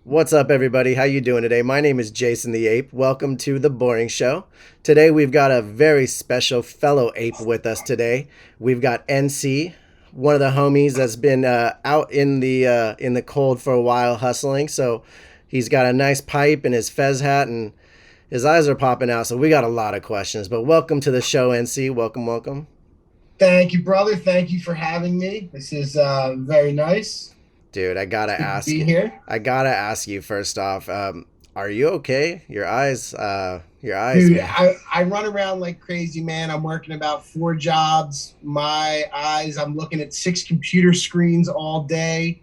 What's up, everybody? How you doing today? My name is Jason the Ape. Welcome to The Boring Show. Today we've got a very special fellow ape with us today. We've got NC, one of the homies that's been out in the cold for a while hustling. So he's got a nice pipe and his fez hat and his eyes are popping out. So we got a lot of questions. But welcome to the show, NC. Welcome, welcome. Thank you, brother. Thank you for having me. This is very nice. Dude, I gotta Good to ask be you. here. I gotta ask you first off. Are you okay? Your eyes, Dude, man. I run around like crazy, man. I'm working about 4 jobs. My eyes, I'm looking at 6 computer screens all day.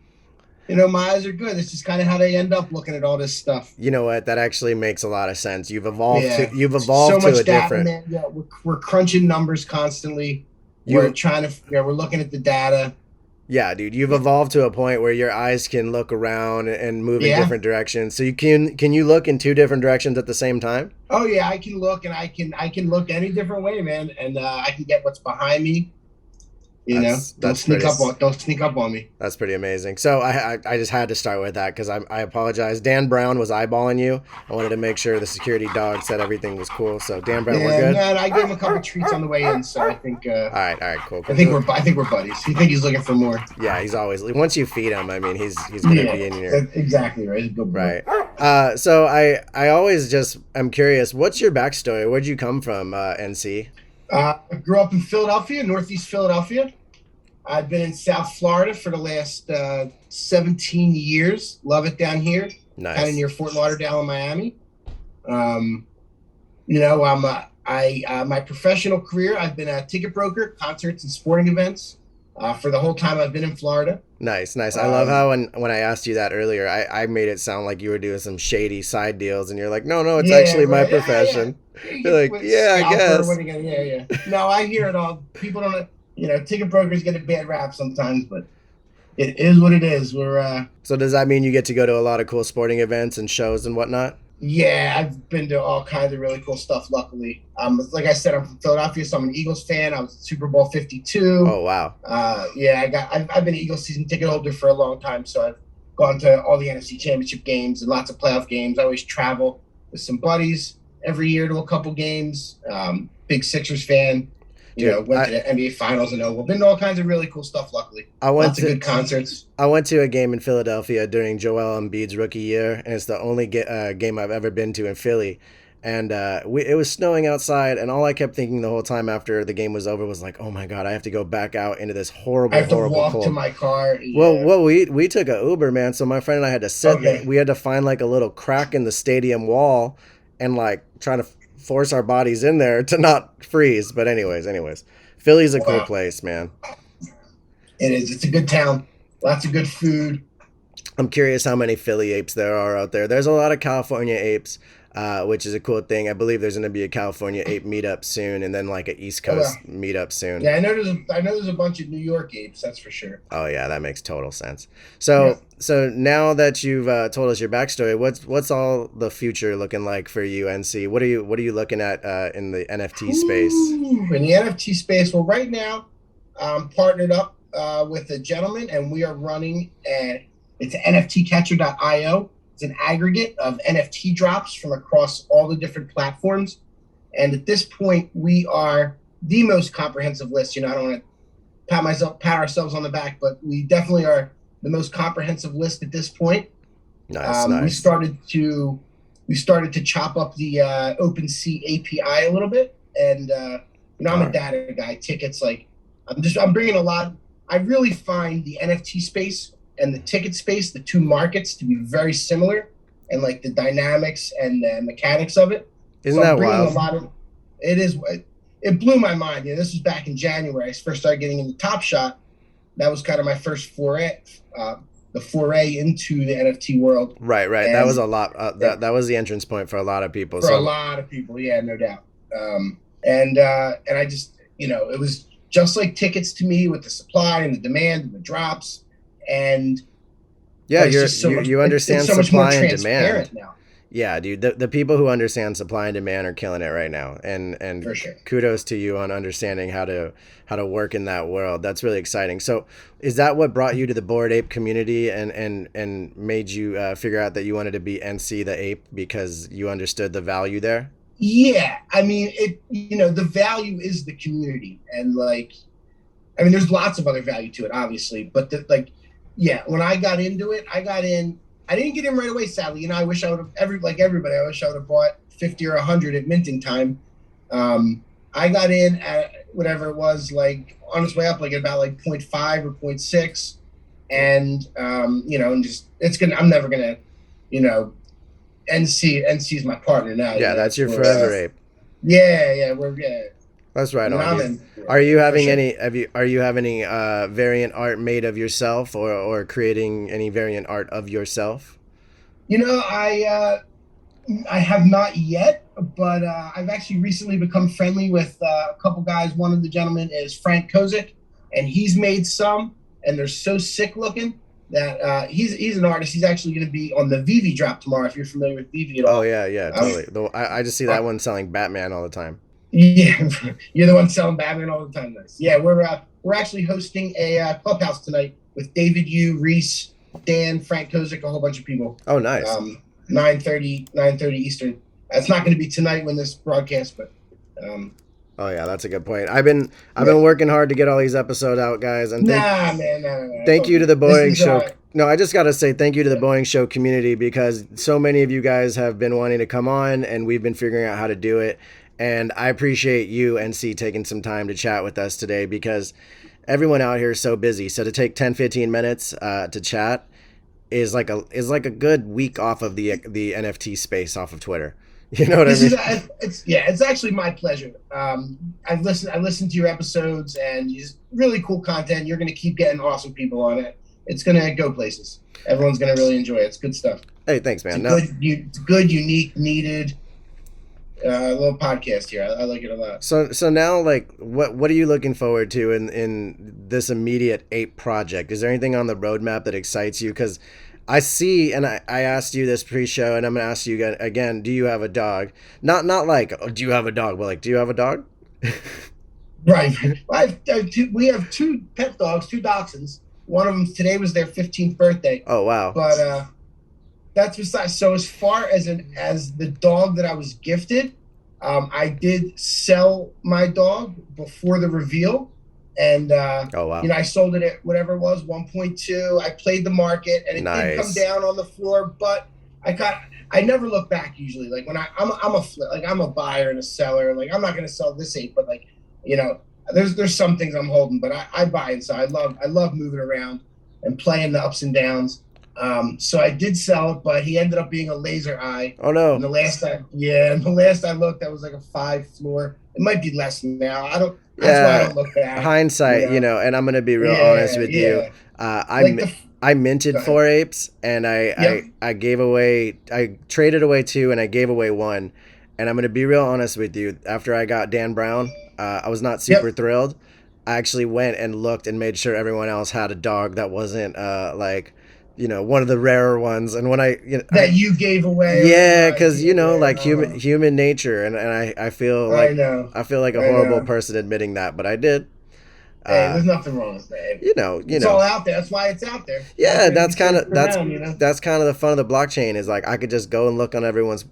My eyes are good. It's just kind of how they end up looking at all this stuff. You know what? That actually makes a lot of sense. You've evolved to Yeah. you've So evolved to a much data, different. man. Yeah, we're crunching numbers constantly. We're You trying to, we're looking at the data. Yeah, dude. You've evolved to a point where your eyes can look around and move in Yeah. different directions. So can you look in two different directions at the same time? Oh yeah, I can look and I can look any different way, man. And I can get what's behind me. That's Don't that's sneak pretty up on don't sneak up on me. that's pretty amazing. So I just had to start with that because I apologize. Dan Brown was eyeballing you. I wanted to make sure the security dog said everything was cool. So Dan Brown, we're Yeah, good. no, and I gave him a couple treats on the way in, so All right, cool. I think we're buddies. You think he's looking for more? Yeah, he's always once you feed him. I mean, he's gonna Yeah, be in your exactly right. He's a good boy. right. So I always just I'm curious. What's your backstory? Where'd you come from, NC? I grew up in Philadelphia, Northeast Philadelphia. I've been in South Florida for the last 17 years. Love it down here, kind of Nice. near Fort Lauderdale and Miami. Um, my professional career, I've been a ticket broker, concerts and sporting events for the whole time I've been in Florida. Nice, nice. I love Um, how when I asked you that earlier, I made it sound like you were doing some shady side deals, and you're like, no, no, it's yeah, actually my right. Yeah, yeah. profession. Yeah, you You're get like, with yeah, I scalper, guess. what are you gonna, yeah, yeah. No, I hear it all. People don't, ticket brokers get a bad rap sometimes, but it is what it is. So does that mean you get to go to a lot of cool sporting events and shows and whatnot? Yeah, I've been to all kinds of really cool stuff, luckily. Like I said, I'm from Philadelphia, so I'm an Eagles fan. I was at Super Bowl 52. Oh wow, Yeah, I've been an Eagles season ticket holder for a long time, so I've gone to all the NFC Championship games and lots of playoff games. I always travel with some buddies every year to a couple games. Big Sixers fan. dude. Went to the NBA Finals and over. Been to all kinds of really cool stuff, luckily. I went Lots of to good concerts. I went to a game in Philadelphia during Joel Embiid's rookie year, and it's the only game I've ever been to in Philly. And it was snowing outside, and all I kept thinking the whole time after the game was over was like, "Oh my God, I have to go back out into this I horrible, have to horrible walk to cold." my car. Well, Yeah. we took a Uber, man. So my friend and I had to Okay. we had to find like a little crack in the stadium wall, and like try to force our bodies in there to not freeze. But anyways, Philly's a cool Wow. place, man. It is. It's a good town. Lots of good food. I'm curious how many Philly apes there are out there. There's a lot of California apes, which is a cool thing. I believe there's going to be a California ape meetup soon, and then like an East Oh Coast well. meetup soon. Yeah, I know there's a bunch of New York apes. That's for sure. Oh yeah, that makes total sense. Yeah. So now that you've told us your backstory, what's all the future looking like for you, NC? What are you looking at in the NFT space? Ooh, in the NFT space, well, right now, I'm partnered up with a gentleman, and we are running it's NFTcatcher.io. It's an aggregate of NFT drops from across all the different platforms. And at this point, we are the most comprehensive list. I don't want to pat ourselves on the back, but we definitely are the most comprehensive list at this point. Nice, We nice. started to chop up the OpenSea API a little bit, and I'm All a right. data guy. Tickets, like I'm bringing a lot. I really find the NFT space and the ticket space, the two markets, to be very similar, and like the dynamics and the mechanics of it. Isn't So I'm that bringing a wild? lot of. It is. It blew my mind. This was back in January. I first started getting into Top Shot. That was kind of my first foray, the foray into the NFT world, Right, right. That was and a lot. yeah, That was the entrance point for a lot of people. for a So lot of people, yeah, no doubt. And I just, it was just like tickets to me, with the supply and the demand and the drops, and yeah, it's just so much. you It's understand so much more supply and demand. transparent now. Yeah, dude, the people who understand supply and demand are killing it right now, and For sure. kudos to you on understanding how to work in that world. That's really exciting. So, is that what brought you to the Bored Ape community and made you figure out that you wanted to be NC the ape because you understood the value there? Yeah, I mean, the value is the community, and like, I mean, there's lots of other value to it, obviously, but yeah, when I got into it, I got in. I didn't get in right away, sadly. I wish I would have like everybody. I wish I would have bought 50 or 100 at minting time. I got in at whatever it was, like on its way up, like about like 0.5 or 0.6, and and just I'm never gonna, you know, NC's my partner now. Yeah, that's your forever ape. Yeah, That's right on, dude. in. Are you having sure. are you having any variant art made of yourself or creating any variant art of yourself? I have not yet, but I've actually recently become friendly with a couple guys. One of the gentlemen is Frank Kozik, and he's made some, and they're so sick looking that he's an artist. He's actually going to be on the Vivi drop tomorrow, if you're familiar with Vivi at all. Oh yeah, totally. I just see that one selling Batman all the time. Yeah, you're the one selling Batman all the time. Nice. Yeah, we're actually hosting a clubhouse tonight with David Yu, Reese, Dan, Frank Kozik, a whole bunch of people. Oh, nice. 9:30 Eastern. That's not going to be tonight when this broadcast, but. Oh yeah, that's a good point. I've been working hard to get all these episodes out, guys, and thank you to the Boring Show. No, I just got to say thank you to the Boring Show community because so many of you guys have been wanting to come on, and we've been figuring out how to do it. And I appreciate you, NC, taking some time to chat with us today because everyone out here is so busy. So to take 10, 15 minutes to chat is like a good week off of the NFT space off of Twitter. You know what I mean? It's actually my pleasure. I listened to your episodes, and it's really cool content. You're going to keep getting awesome people on it. It's going to go places. Everyone's going to really enjoy it. It's good stuff. Hey, thanks, man. It's good, unique, needed little podcast here. I like it a lot. So now, like, what are you looking forward to in this immediate ape project? Is there anything on the roadmap that excites you? Because I see, and I asked you this pre-show, and I'm gonna ask you again. Do you have a dog? Not like, oh, do you have a dog? But like, do you have a dog? Right. We have two pet dogs, two dachshunds. One of them today was their 15th birthday. Oh wow! But that's besides. So as far as the dog that I was gifted, I did sell my dog before the reveal. And oh wow! I sold it at whatever it was, 1.2. I played the market, and it did come down on the floor. But I never look back usually. Like when I'm a buyer and a seller. Like I'm not going to sell this ape, but like there's some things I'm holding. But I buy and sell. I love moving around and playing the ups and downs. So I did sell it, but he ended up being a laser eye. Oh no! And the last I looked, that was like a 5 floor. It might be less now. That's why I don't look back. Hindsight, and I'm gonna be real honest with you. I minted 4 apes, and I gave away. I traded away 2, and I gave away 1. And I'm gonna be real honest with you. After I got Dan Brown, I was not super thrilled. I actually went and looked and made sure everyone else had a dog that wasn't one of the rarer ones. And when that you gave away, because human nature, and I feel like I feel like a horrible person admitting that, but I did. Hey, there's nothing wrong with that. It's all out there. That's why it's out there. Yeah, that's kind of the fun of the blockchain is like I could just go and look on everyone's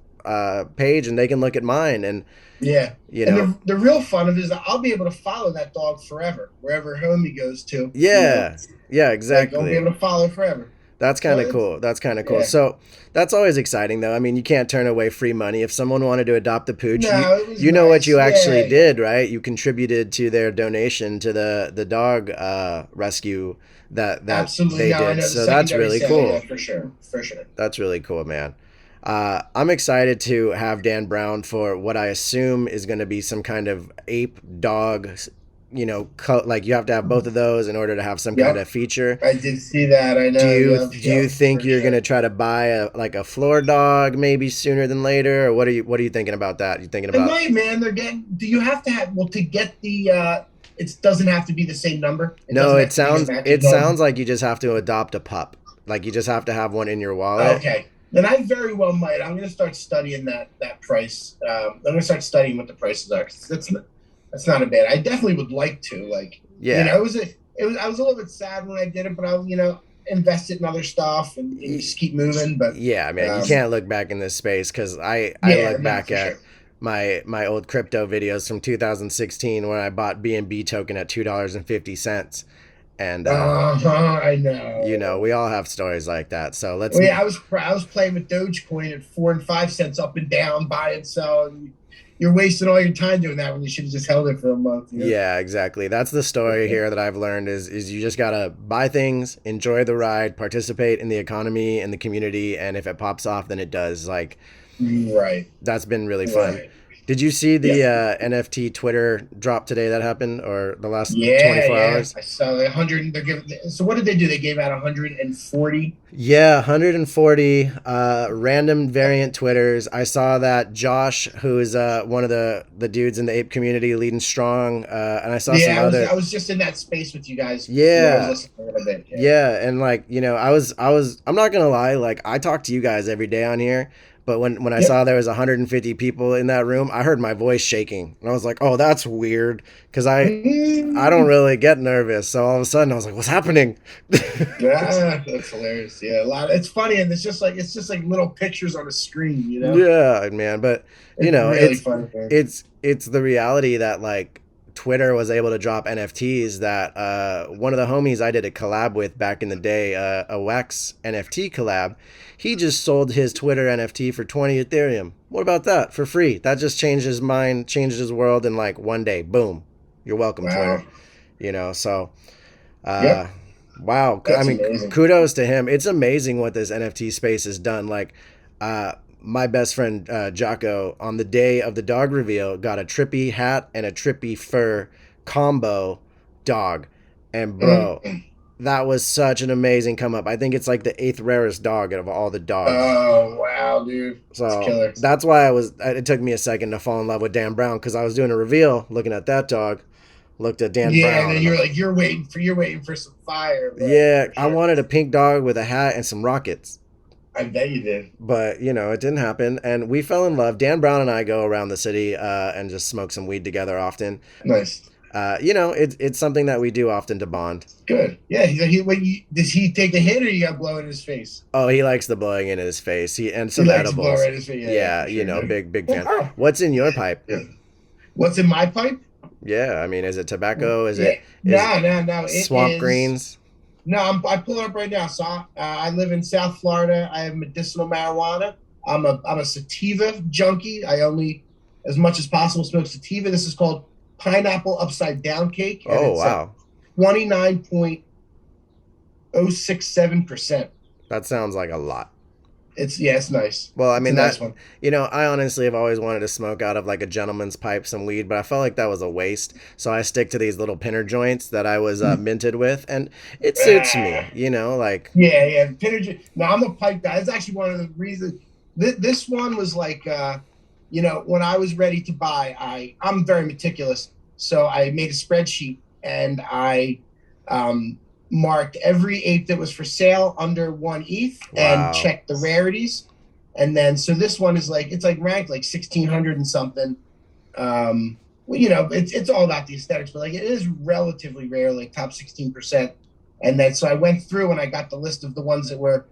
page, and they can look at mine, and and the real fun of it is I'll be able to follow that dog forever wherever home he goes to. Yeah, exactly. I'll be able to follow forever. That's kind of cool. Yeah. So that's always exciting, though. I mean, you can't turn away free money. If someone wanted to adopt the pooch, you know what you actually did, right? You contributed to their donation to the dog rescue that they did. So that's really cool. Yeah, for sure. That's really cool, man. I'm excited to have Dan Brown for what I assume is going to be some kind of ape dog. Like you have to have both of those in order to have some kind of feature. I did see that. I know. Do you think you're going to try to buy a floor dog maybe sooner than later, or what are you thinking about that? You thinking about? It might, man. Do you have to have? Well, to get the it doesn't have to be the same number. It sounds like you just have to adopt a pup. Like you just have to have one in your wallet. Okay. then I very well might. I'm going to start studying that price. I'm going to start studying what the prices are. 'Cause that's not a bad. I definitely would like to. Like, Yeah. it was. I was a little bit sad when I did it, but I'll invest it in other stuff and just keep moving. But Yeah, man, you can't look back in this space because I yeah, look no, back for at sure. my old crypto videos from 2016 when I bought BNB token at $2.50, and I know. we all have stories like that. So let's Well, yeah, I was playing with Dogecoin at 4 and 5 cents up and down, buy and sell. And you're wasting all your time doing that when you should have just held it for a month. Yeah, exactly. That's the story here that I've learned is you just gotta buy things, enjoy the ride, participate in the economy and the community, and if it pops off, then it does. Like Right. that's been really fun. Right. Did you see Yeah. the NFT Twitter drop today that happened, or the last Yeah, 24 yeah. hours? I saw 100. They're giving. So what did they do? They gave out 140. Yeah, 140 random variant Twitters. I saw that Josh, who is one of the dudes in the ape community, leading strong, and I saw some Yeah, other. I was just in that space with you guys. I was Yeah, listening a little bit. Yeah. yeah, and like I'm not gonna lie, like I talk to you guys every day on here, but when I Yep. saw there was 150 people in that room, I heard my voice shaking, and I was like, oh, that's weird, because I don't Mm, really get nervous, so all of a sudden I was like, what's happening? yeah, that's hilarious. Yeah, a lot. It's funny, and it's just like little pictures on a screen. Yeah, man, but It's really it's funny. Man. it's the reality that like Twitter was able to drop NFTs that one of the homies I did a collab with back in the day, a Wax NFT collab, he just sold his Twitter NFT for 20 Ethereum. What about that? For free. That just changed his mind, changed his world in like one day. Boom. You're welcome, Twitter. Wow. So uh Yep. wow. I That's mean, amazing. kudos to him. It's amazing what this NFT space has done. Like my best friend Jocko, on the day of the dog reveal, got a trippy hat and a trippy fur combo dog. And bro, Mm. that was such an amazing come up. I think it's like the eighth rarest dog out of all the dogs. Oh wow, dude, that's So killer. that's why it took me a second to fall in love with Dan Brown, because I was doing a reveal looking at that dog, looked at Dan Yeah, and Brown, then and I'm, you're waiting for some fire, bro, yeah, for I sure. wanted a pink dog with a hat and some rockets. I bet you did. But it didn't happen, and we fell in love. Dan Brown and I go around the city and just smoke some weed together often. Nice, It's something that we do often to bond. good. Yeah, does he take a hit or you got blow in his face? Oh, he likes the blowing in his face. He and He some likes to blow edibles. right in his face. Yeah, yeah, Yeah, for sure, dude. big fan. Oh, What's in your pipe? yeah. What's in my pipe? Yeah, I mean, is it tobacco? Yeah, Is it no. It swamp is. greens? No, I pull it up right now. So I live in South Florida. I have medicinal marijuana. I'm a sativa junkie. I only, as much as possible, smoke sativa. This is called pineapple upside down cake, and Oh it's wow, 29.067%. that sounds like a lot. It's nice. Well, I It's a mean nice that one. I honestly have always wanted to smoke out of like a gentleman's pipe some weed, but I felt like that was a waste. So I stick to these little pinner joints that I was minted with, and it suits me. Ah, Like yeah. No, I'm a pipe guy. It's actually one of the reasons. This one was like, when I was ready to buy, I'm very meticulous, so I made a spreadsheet and I marked every ape that was for sale under 1 ETH and wow. checked the rarities. And then, so this one is like, it's like ranked like 1600 and something. It's all about the aesthetics, but like it is relatively rare, like top 16%. And then, so I went through and I got the list of the ones that were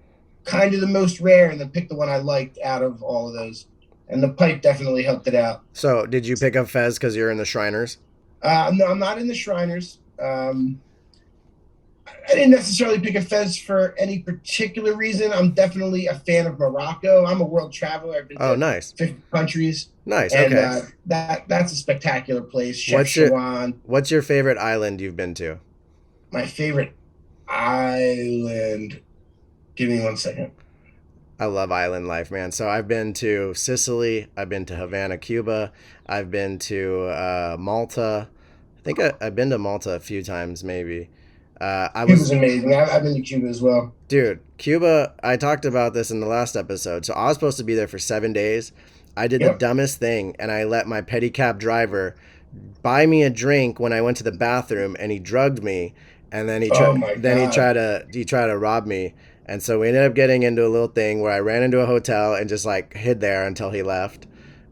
kind of the most rare and then picked the one I liked out of all of those. And the pipe definitely helped it out. So did you pick up Fez because you're in the Shriners? No, I'm not in the Shriners. I didn't necessarily pick a Fez for any particular reason. I'm definitely a fan of Morocco. I'm a world traveler. I've been Oh, to nice, 50 countries, nice. and Okay. that's a spectacular place. Chef What's your Shawan, What's your favorite island you've been to? my favorite island. Give me 1 second. I love island life, man. So I've been to Sicily. I've been to Havana, Cuba. I've been to Malta. I think I've been to Malta a few times, maybe. I Cuba's was, amazing. I've been to Cuba as well. dude, Cuba. I talked about this in the last episode. So I was supposed to be there for 7 days. I did the Yep. dumbest thing, and I let my pedicab driver buy me a drink when I went to the bathroom, and he drugged me, and then Oh my then God. he tried to rob me. And so we ended up getting into a little thing where I ran into a hotel and just like hid there until he left.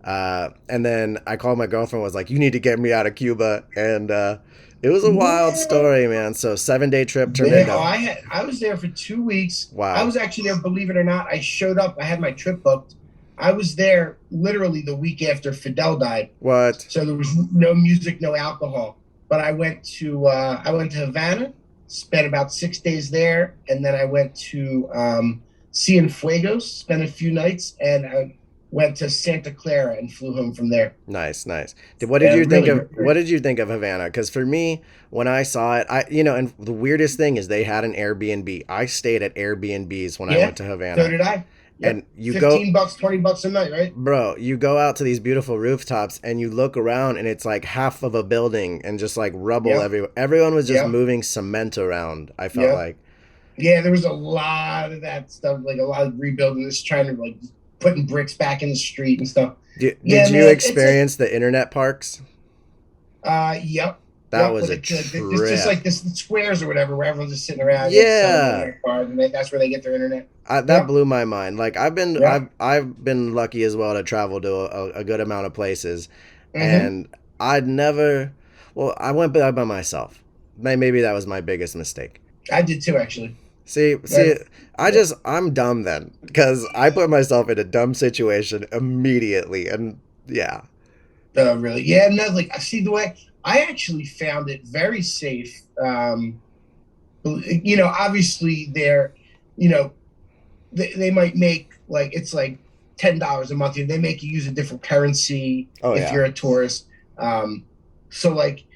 And then I called my girlfriend, was like, "You need to get me out of Cuba." And it was a wild Yeah. story, man. So 7 day trip turned Man, oh, into I was there for 2 weeks. I wow. was actually there, believe it or not. I showed up. I had my trip booked. I was there literally the week after Fidel died. What? So there was no music, no alcohol. But I went to Havana, spent about 6 days there, and then I went to Cienfuegos, spent a few nights, and I went to Santa Clara and flew home from there. Nice, nice. What did Yeah, you think really of great. Havana? Because for me, when I saw it, and the weirdest thing is they had an Airbnb. I stayed at Airbnbs when I Yeah, went to so Havana, did I. and Yep, you go, 15 bucks, 20 bucks a night, right? bro, you go out to these beautiful rooftops and you look around and it's like half of a building and just like rubble Yep, everywhere. Everyone was just yep, moving cement around. I felt yep. like. Yeah, there was a lot of that stuff, like a lot of rebuilding, this trying to like putting bricks back in the street and stuff. Did Yeah, you man, it's like experience the internet parks? yep, That yep, was with a like just trip. like this squares or whatever, where everyone's just sitting around, selling Yeah, their cars, and that's where they get their internet. that Yep, blew my mind. Like yep. I've been lucky as well to travel to a good amount of places, Mm-hmm. and I'd never. Well, I went by myself. Maybe that was my biggest mistake. I did too, actually. See, That's, yeah. I'm dumb then because I put myself in a dumb situation immediately, and yeah, Really, yeah. No, like I see the way I actually found it very safe. Obviously they're, you know, they might make like it's like $10 a month. They make you use a different currency oh if yeah, you're a tourist. So like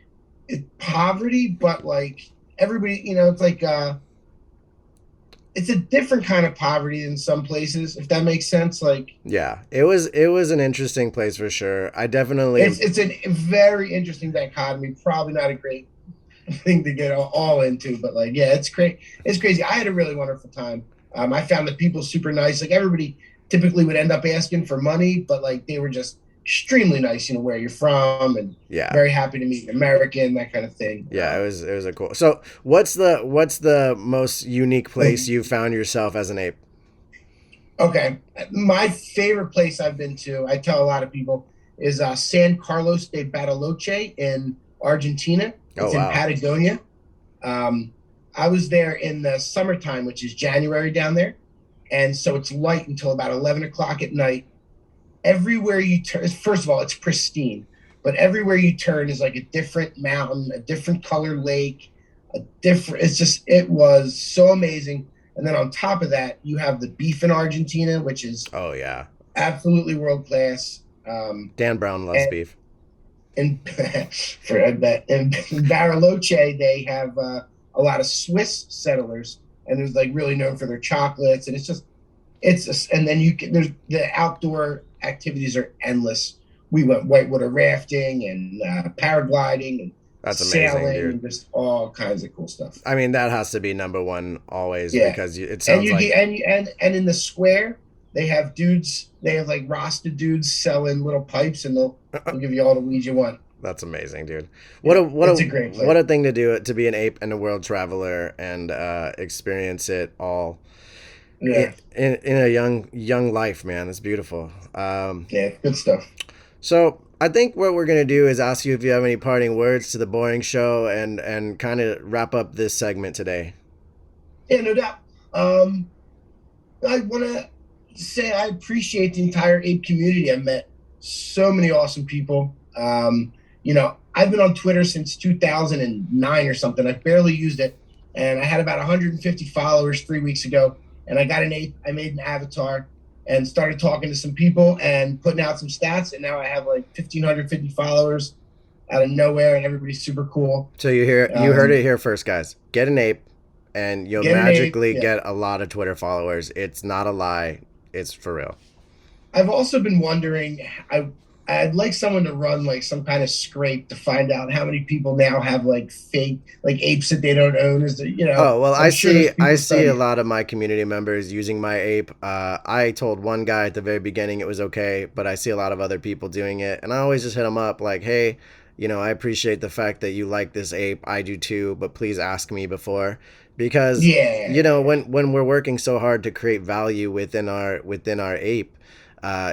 poverty, but like everybody, it's like it's a different kind of poverty in some places, if that makes sense. Like yeah. It was an interesting place for sure. I definitely it's a very interesting dichotomy. Probably not a great thing to get all into, but like yeah, it's great. It's crazy. I had a really wonderful time. I found the people super nice. Like everybody typically would end up asking for money, but like they were just extremely nice. Where you're from, and yeah. very happy to meet an American, that kind of thing. Yeah, it was a cool. So, what's the most unique place you found yourself as an ape? Okay, my favorite place I've been to, I tell a lot of people, is San Carlos de Bariloche in Argentina. Oh It's in wow. Patagonia. Um, I was there in the summertime, which is January down there, and so it's light until about 11 o'clock at night. Everywhere you turn, first of all, it's pristine, but everywhere you turn is like a different mountain, a different colored lake, a different. It was so amazing. And then on top of that, you have the beef in Argentina, which is Oh yeah. absolutely world class. Dan Brown loves And beef. in for I bet in Bariloche, they have a lot of Swiss settlers, and it's like really known for their chocolates, and and then there's the outdoor activities are endless. We went whitewater rafting and paragliding and That's amazing, sailing dude. and just all kinds of cool stuff. I mean, that has to be number one always Yeah, because it and sounds you like get and in the square they have dudes. They have like Rasta dudes selling little pipes, and they'll give you all the weed you want. that's amazing, dude. What Yeah, a what a it's a great what place. a thing to do to be an ape and a world traveler and experience it all Yeah, in a young life, man. It's beautiful. yeah, good stuff. So I think what we're gonna do is ask you if you have any parting words to the boring show and kind of wrap up this segment today. Yeah, no doubt. Um, I want to say I appreciate the entire ape community. I've met so many awesome people. I've been on Twitter since 2009 or something. I barely used it, and I had about 150 followers 3 weeks ago. And I got an ape. I made an avatar and started talking to some people and putting out some stats. And now I have like 1,550 followers out of nowhere, and everybody's super cool. So you heard it here first, guys. Get an ape, and you'll Get an ape. magically Yeah. get a lot of Twitter followers. It's not a lie. It's for real. I've also been wondering. I'd like someone to run like some kind of scrape to find out how many people now have like fake like apes that they don't own. Oh well, I'm sure there's I people see a studying. lot of my community members using my ape. I told one guy at the very beginning it was okay, but I see a lot of other people doing it, and I always just hit them up like, hey, I appreciate the fact that you like this ape. I do too, but please ask me before, because Yeah. when we're working so hard to create value within our ape,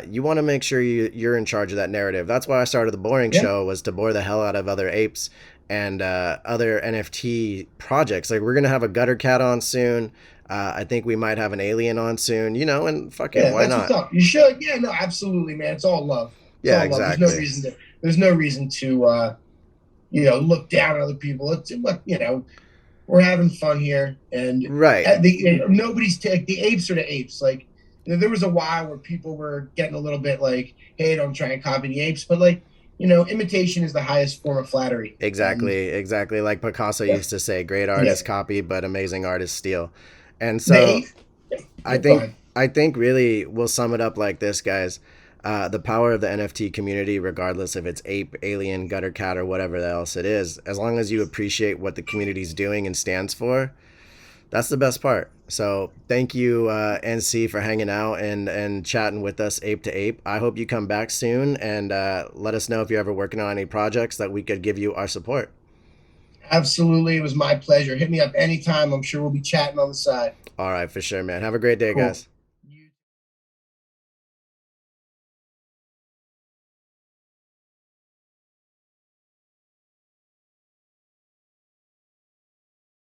you want to make sure you're in charge of that narrative. That's why I started the Boring Yeah. Show, was to bore the hell out of other apes and other NFT projects. Like we're gonna have a gutter cat on soon. I think we might have an alien on soon. And fuck it, Yeah, why that's what's not? up. You should. Yeah, no, absolutely, man. It's all love. It's Yeah, all love. exactly. There's no reason to look down on other people. We're having fun here, and Right. nobody's the apes are the apes. Like, there was a while where people were getting a little bit like, "Hey, don't try and copy the apes," but like, imitation is the highest form of flattery. And Exactly, exactly. Like Picasso yeah, used to say, "Great yeah, artists copy, but amazing artists steal." And the so, ape. Yeah, I yeah, go think ahead. I think really we'll sum it up like this, guys. The power of the NFT community, regardless if it's ape, alien, gutter cat, or whatever else it is, as long as you appreciate what the community's doing and stands for, that's the best part. So thank you, NC, for hanging out and chatting with us, ape to ape. I hope you come back soon and let us know if you're ever working on any projects that we could give you our support. Absolutely, it was my pleasure. Hit me up anytime. I'm sure we'll be chatting on the side. All right, for sure, man. Have a great day, Cool. guys.